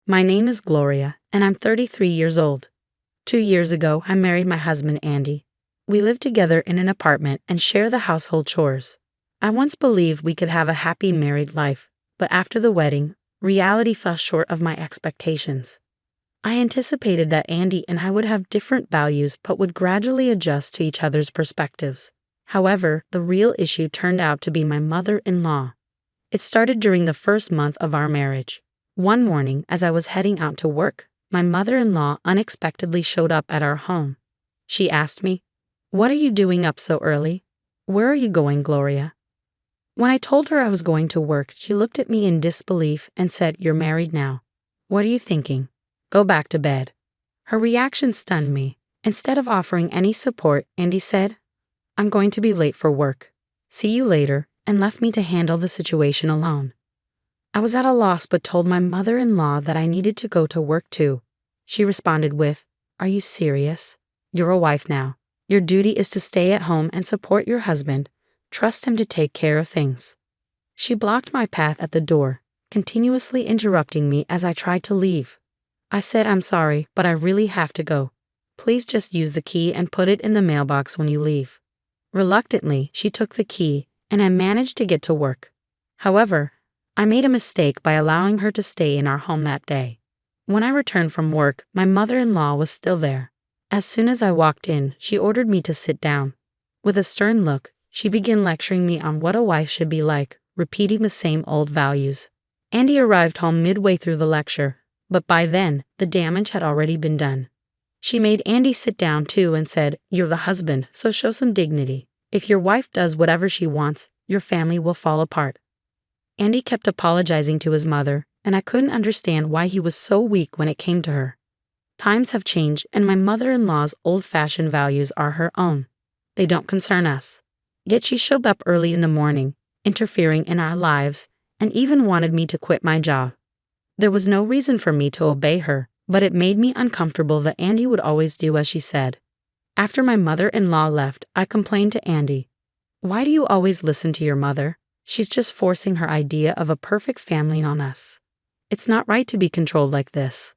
My name is Gloria, and I'm 33 years old. 2 years ago, I married my husband, Andy. We live together in an apartment and share the household chores. I once believed we could have a happy married life, but after the wedding, reality fell short of my expectations. I anticipated that Andy and I would have different values but would gradually adjust to each other's perspectives. However, the real issue turned out to be my mother-in-law. It started during the first month of our marriage. One morning, as I was heading out to work, my mother-in-law unexpectedly showed up at our home. She asked me, "What are you doing up so early? Where are you going, Gloria?" When I told her I was going to work, she looked at me in disbelief and said, "You're married now. What are you thinking? Go back to bed." Her reaction stunned me. Instead of offering any support, Andy said, "I'm going to be late for work. See you later," and left me to handle the situation alone. I was at a loss but told my mother-in-law that I needed to go to work too. She responded with, "Are you serious? You're a wife now. Your duty is to stay at home and support your husband. Trust him to take care of things." She blocked my path at the door, continuously interrupting me as I tried to leave. I said, "I'm sorry, but I really have to go. Please just use the key and put it in the mailbox when you leave." Reluctantly, she took the key, and I managed to get to work. However, I made a mistake by allowing her to stay in our home that day. When I returned from work, my mother-in-law was still there. As soon as I walked in, she ordered me to sit down. With a stern look, she began lecturing me on what a wife should be like, repeating the same old values. Andy arrived home midway through the lecture, but by then, the damage had already been done. She made Andy sit down too and said, "You're the husband, so show some dignity. If your wife does whatever she wants, your family will fall apart." Andy kept apologizing to his mother, and I couldn't understand why he was so weak when it came to her. Times have changed, and my mother-in-law's old-fashioned values are her own. They don't concern us. Yet she showed up early in the morning, interfering in our lives, and even wanted me to quit my job. There was no reason for me to obey her, but it made me uncomfortable that Andy would always do as she said. After my mother-in-law left, I complained to Andy. "Why do you always listen to your mother? She's just forcing her idea of a perfect family on us. It's not right to be controlled like this."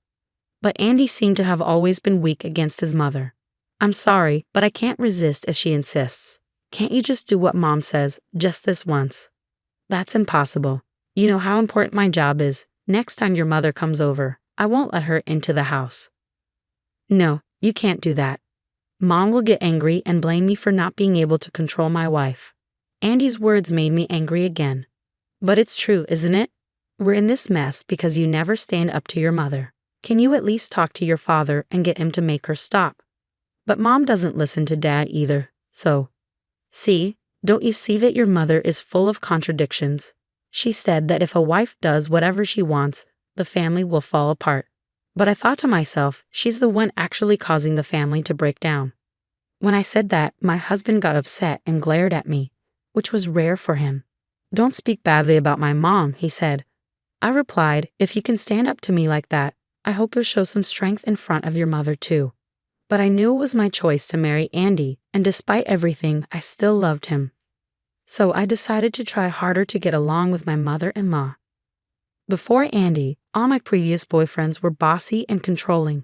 But Andy seemed to have always been weak against his mother. "I'm sorry, but I can't resist as she insists. Can't you just do what Mom says, just this once?" "That's impossible. You know how important my job is. Next time your mother comes over, I won't let her into the house." "No, you can't do that. Mom will get angry and blame me for not being able to control my wife." Andy's words made me angry again. "But it's true, isn't it? We're in this mess because you never stand up to your mother. Can you at least talk to your father and get him to make her stop?" "But Mom doesn't listen to Dad either, so..." "See, don't you see that your mother is full of contradictions? She said that if a wife does whatever she wants, the family will fall apart. But I thought to myself, she's the one actually causing the family to break down." When I said that, my husband got upset and glared at me, which was rare for him. "Don't speak badly about my mom," he said. I replied, "If you can stand up to me like that, I hope you'll show some strength in front of your mother too." But I knew it was my choice to marry Andy, and despite everything, I still loved him. So I decided to try harder to get along with my mother-in-law. Before Andy, all my previous boyfriends were bossy and controlling.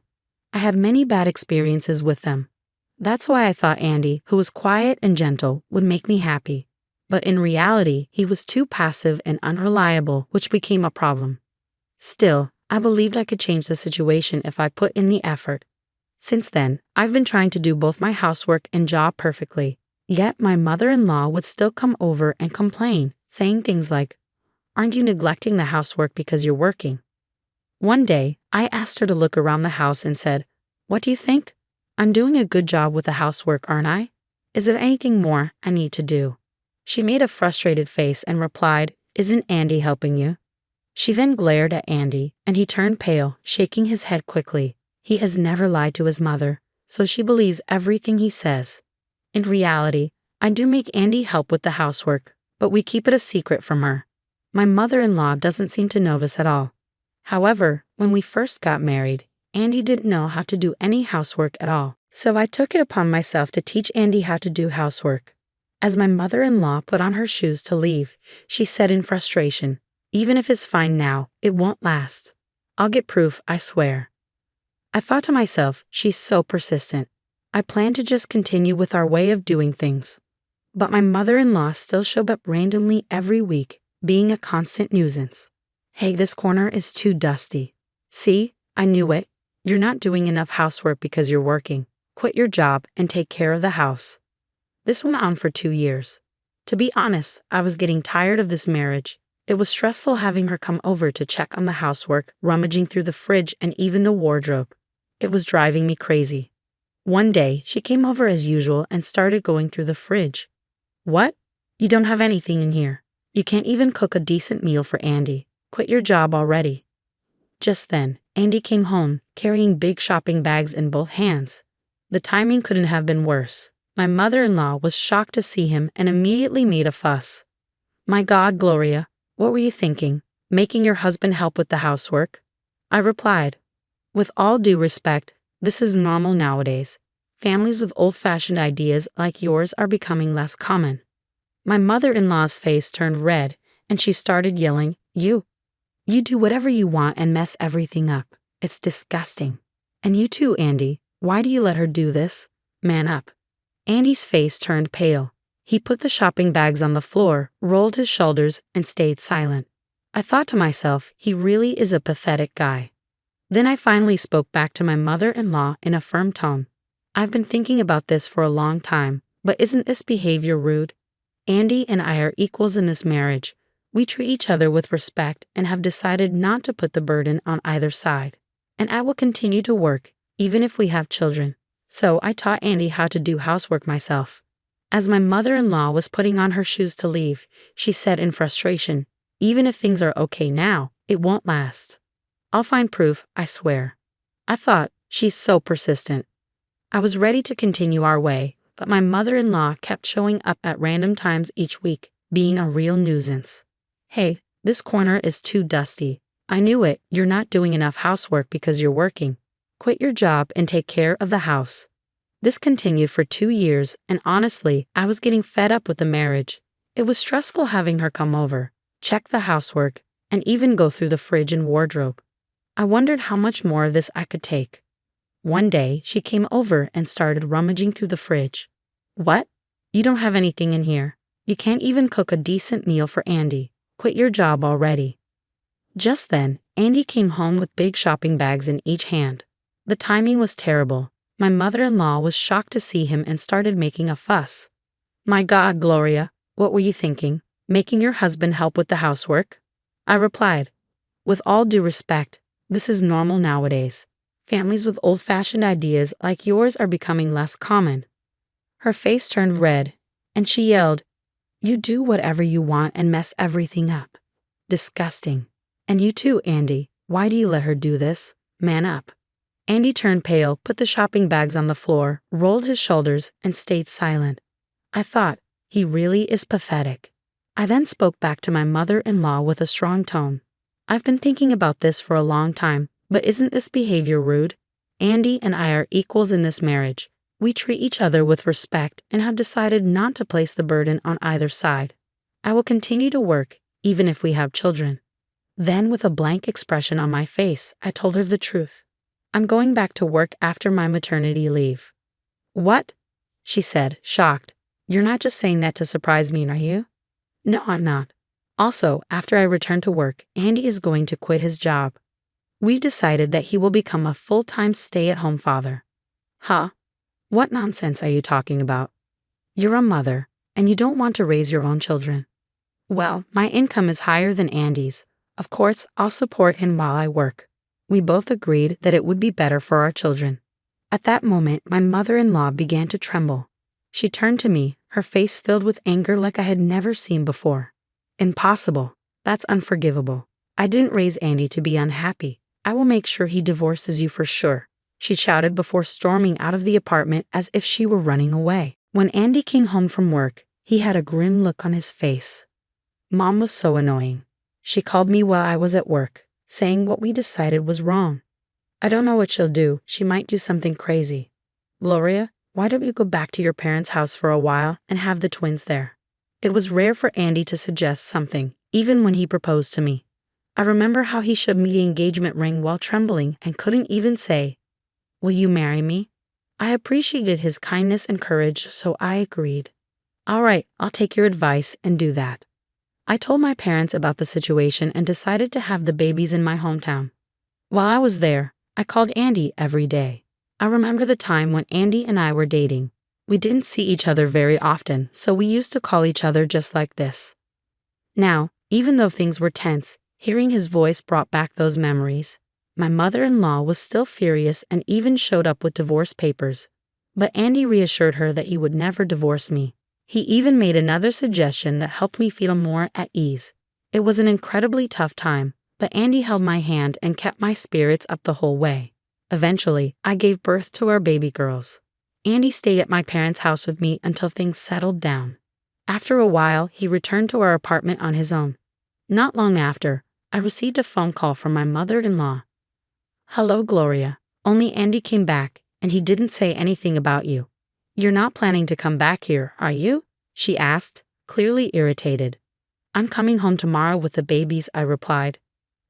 I had many bad experiences with them. That's why I thought Andy, who was quiet and gentle, would make me happy. But in reality, he was too passive and unreliable, which became a problem. Still, I believed I could change the situation if I put in the effort. Since then, I've been trying to do both my housework and job perfectly. Yet my mother-in-law would still come over and complain, saying things like, "Aren't you neglecting the housework because you're working?" One day, I asked her to look around the house and said, "What do you think? I'm doing a good job with the housework, aren't I? Is there anything more I need to do?" She made a frustrated face and replied, "Isn't Andy helping you?" She then glared at Andy, and he turned pale, shaking his head quickly. He has never lied to his mother, so she believes everything he says. In reality, I do make Andy help with the housework, but we keep it a secret from her. My mother-in-law doesn't seem to notice at all. However, when we first got married, Andy didn't know how to do any housework at all. So I took it upon myself to teach Andy how to do housework. As my mother-in-law put on her shoes to leave, she said in frustration, "Even if it's fine now, it won't last." I'll get proof, I swear. I thought to myself, she's so persistent. I planned to just continue with our way of doing things. But my mother-in-law still showed up randomly every week, being a constant nuisance. Hey, this corner is too dusty. See, I knew it. You're not doing enough housework because you're working. Quit your job and take care of the house. This went on for 2 years. To be honest, I was getting tired of this marriage. It was stressful having her come over to check on the housework, rummaging through the fridge and even the wardrobe. It was driving me crazy. One day, she came over as usual and started going through the fridge. What? You don't have anything in here. You can't even cook a decent meal for Andy. Quit your job already. Just then, Andy came home, carrying big shopping bags in both hands. The timing couldn't have been worse. My mother-in-law was shocked to see him and immediately made a fuss. My God, Gloria, what were you thinking? Making your husband help with the housework? I replied, with all due respect, this is normal nowadays. Families with old-fashioned ideas like yours are becoming less common. My mother-in-law's face turned red, and she started yelling, You do whatever you want and mess everything up. It's disgusting. And you too, Andy. Why do you let her do this? Man up. Andy's face turned pale. He put the shopping bags on the floor, rolled his shoulders, and stayed silent. I thought to myself, he really is a pathetic guy. Then I finally spoke back to my mother-in-law in a firm tone. I've been thinking about this for a long time, but isn't this behavior rude? Andy and I are equals in this marriage. We treat each other with respect and have decided not to put the burden on either side. And I will continue to work, even if we have children. So I taught Andy how to do housework myself. As my mother-in-law was putting on her shoes to leave, she said in frustration, Even if things are okay now, it won't last. I'll find proof, I swear. I thought, she's so persistent. I was ready to continue our way, but my mother-in-law kept showing up at random times each week, being a real nuisance. Hey, this corner is too dusty. I knew it. You're not doing enough housework because you're working. Quit your job and take care of the house. This continued for 2 years, and honestly, I was getting fed up with the marriage. It was stressful having her come over, check the housework, and even go through the fridge and wardrobe. I wondered how much more of this I could take. One day, she came over and started rummaging through the fridge. What? You don't have anything in here. You can't even cook a decent meal for Andy. Quit your job already. Just then, Andy came home with big shopping bags in each hand. The timing was terrible. My mother-in-law was shocked to see him and started making a fuss. My God, Gloria, what were you thinking? Making your husband help with the housework? I replied, with all due respect, this is normal nowadays. Families with old-fashioned ideas like yours are becoming less common. Her face turned red, and she yelled, You do whatever you want and mess everything up. Disgusting. And you too, Andy. Why do you let her do this? Man up. Andy turned pale, put the shopping bags on the floor, rolled his shoulders, and stayed silent. I thought, he really is pathetic. I then spoke back to my mother-in-law with a strong tone. I've been thinking about this for a long time, but isn't this behavior rude? Andy and I are equals in this marriage. We treat each other with respect and have decided not to place the burden on either side. I will continue to work, even if we have children. Then, with a blank expression on my face, I told her the truth. I'm going back to work after my maternity leave. What? She said, shocked. You're not just saying that to surprise me, are you? No, I'm not. Also, after I return to work, Andy is going to quit his job. We've decided that he will become a full-time stay-at-home father. Huh? What nonsense are you talking about? You're a mother, and you don't want to raise your own children. Well, my income is higher than Andy's. Of course, I'll support him while I work. We both agreed that it would be better for our children. At that moment, my mother-in-law began to tremble. She turned to me, her face filled with anger like I had never seen before. Impossible. That's unforgivable. I didn't raise Andy to be unhappy. I will make sure he divorces you for sure, she shouted before storming out of the apartment as if she were running away. When Andy came home from work, he had a grim look on his face. Mom was so annoying. She called me while I was at work, saying what we decided was wrong. I don't know what she'll do. She might do something crazy. Gloria, why don't you go back to your parents' house for a while and have the twins there? It was rare for Andy to suggest something, even when he proposed to me. I remember how he showed me the engagement ring while trembling and couldn't even say, "Will you marry me?" I appreciated his kindness and courage, so I agreed. "All right, I'll take your advice and do that." I told my parents about the situation and decided to have the babies in my hometown. While I was there, I called Andy every day. I remember the time when Andy and I were dating. We didn't see each other very often, so we used to call each other just like this. Now, even though things were tense, hearing his voice brought back those memories. My mother-in-law was still furious and even showed up with divorce papers. But Andy reassured her that he would never divorce me. He even made another suggestion that helped me feel more at ease. It was an incredibly tough time, but Andy held my hand and kept my spirits up the whole way. Eventually, I gave birth to our baby girls. Andy stayed at my parents' house with me until things settled down. After a while, he returned to our apartment on his own. Not long after, I received a phone call from my mother-in-law. "Hello, Gloria. Only Andy came back, and he didn't say anything about you. You're not planning to come back here, are you?" she asked, clearly irritated. "I'm coming home tomorrow with the babies," I replied.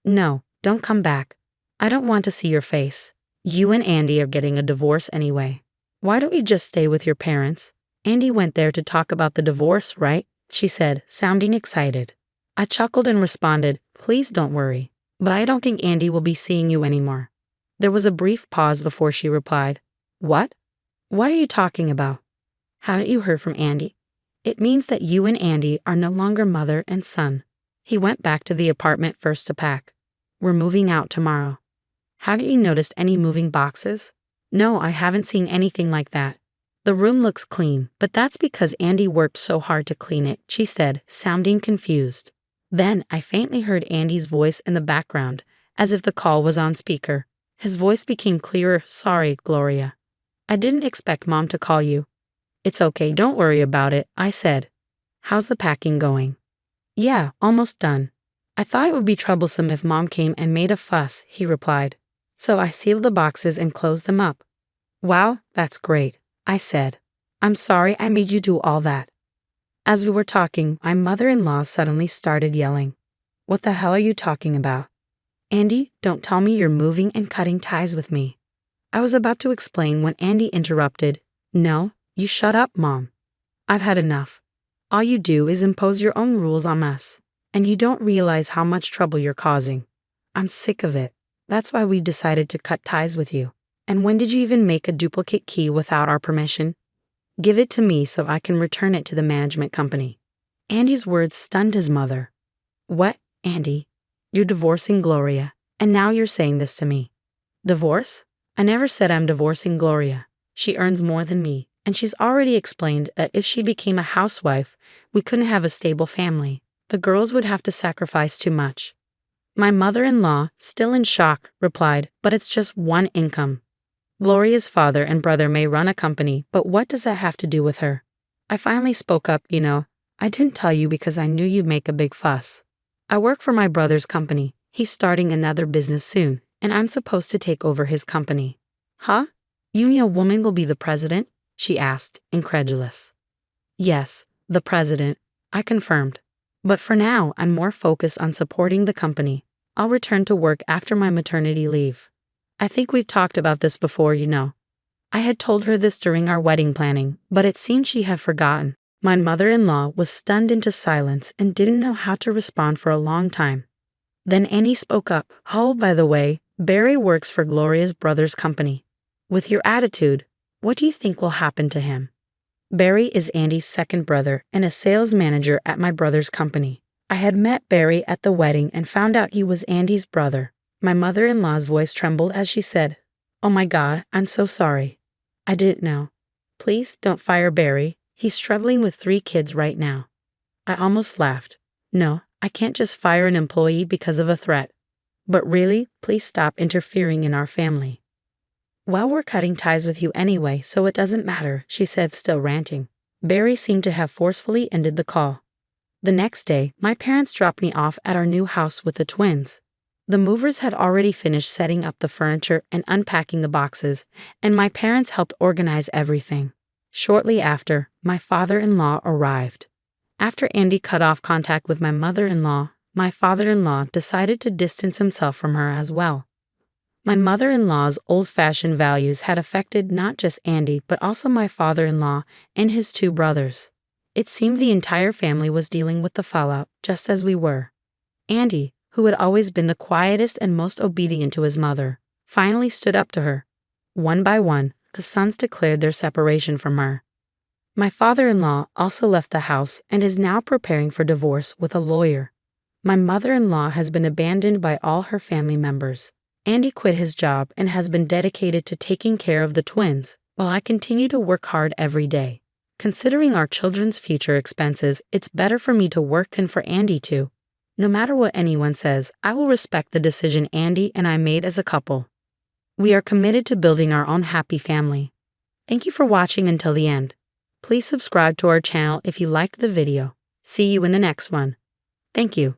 "No, don't come back. I don't want to see your face. You and Andy are getting a divorce anyway. Why don't you just stay with your parents? Andy went there to talk about the divorce, right?" she said, sounding excited. I chuckled and responded, "Please don't worry, but I don't think Andy will be seeing you anymore." There was a brief pause before she replied, "What? What are you talking about? Haven't you heard from Andy? It means that you and Andy are no longer mother and son." He went back to the apartment first to pack. "We're moving out tomorrow." "Haven't you noticed any moving boxes?" "No, I haven't seen anything like that. The room looks clean, but that's because Andy worked so hard to clean it," she said, sounding confused. Then I faintly heard Andy's voice in the background, as if the call was on speaker. His voice became clearer. "Sorry, Gloria. I didn't expect Mom to call you." "It's okay, don't worry about it," I said. "How's the packing going?" "Yeah, almost done. I thought it would be troublesome if Mom came and made a fuss," he replied. "So I sealed the boxes and closed them up." "Wow, that's great," I said. "I'm sorry I made you do all that." As we were talking, my mother-in-law suddenly started yelling. "What the hell are you talking about? Andy, don't tell me you're moving and cutting ties with me." I was about to explain when Andy interrupted. "No, you shut up, Mom. I've had enough. All you do is impose your own rules on us, and you don't realize how much trouble you're causing. I'm sick of it. That's why we decided to cut ties with you. And when did you even make a duplicate key without our permission? Give it to me so I can return it to the management company." Andy's words stunned his mother. "What, Andy? You're divorcing Gloria, and now you're saying this to me? Divorce? I never said I'm divorcing Gloria. She earns more than me, and she's already explained that if she became a housewife, we couldn't have a stable family. The girls would have to sacrifice too much." My mother-in-law, still in shock, replied, "But it's just one income. Gloria's father and brother may run a company, but what does that have to do with her?" I finally spoke up, "I didn't tell you because I knew you'd make a big fuss. I work for my brother's company. He's starting another business soon, and I'm supposed to take over his company." "Huh? You mean a woman will be the president?" she asked, incredulous. "Yes, the president," I confirmed. "But for now, I'm more focused on supporting the company. I'll return to work after my maternity leave. I think we've talked about this before, I had told her this during our wedding planning, but it seemed she had forgotten. My mother-in-law was stunned into silence and didn't know how to respond for a long time. Then Annie spoke up. "Oh, by the way, Barry works for Gloria's brother's company. With your attitude, what do you think will happen to him?" Barry is Andy's second brother and a sales manager at my brother's company. I had met Barry at the wedding and found out he was Andy's brother. My mother-in-law's voice trembled as she said, "Oh my God, I'm so sorry. I didn't know. Please don't fire Barry. He's struggling with 3 kids right now." I almost laughed. "No, I can't just fire an employee because of a threat. But really, please stop interfering in our family." "Well, we're cutting ties with you anyway, so it doesn't matter," she said, still ranting. Barry seemed to have forcefully ended the call. The next day, my parents dropped me off at our new house with the twins. The movers had already finished setting up the furniture and unpacking the boxes, and my parents helped organize everything. Shortly after, my father-in-law arrived. After Andy cut off contact with my mother-in-law, my father-in-law decided to distance himself from her as well. My mother-in-law's old-fashioned values had affected not just Andy but also my father-in-law and his two brothers. It seemed the entire family was dealing with the fallout just as we were. Andy, who had always been the quietest and most obedient to his mother, finally stood up to her. One by one, the sons declared their separation from her. My father-in-law also left the house and is now preparing for divorce with a lawyer. My mother-in-law has been abandoned by all her family members. Andy quit his job and has been dedicated to taking care of the twins, while I continue to work hard every day. Considering our children's future expenses, it's better for me to work than for Andy to. No matter what anyone says, I will respect the decision Andy and I made as a couple. We are committed to building our own happy family. Thank you for watching until the end. Please subscribe to our channel if you liked the video. See you in the next one. Thank you.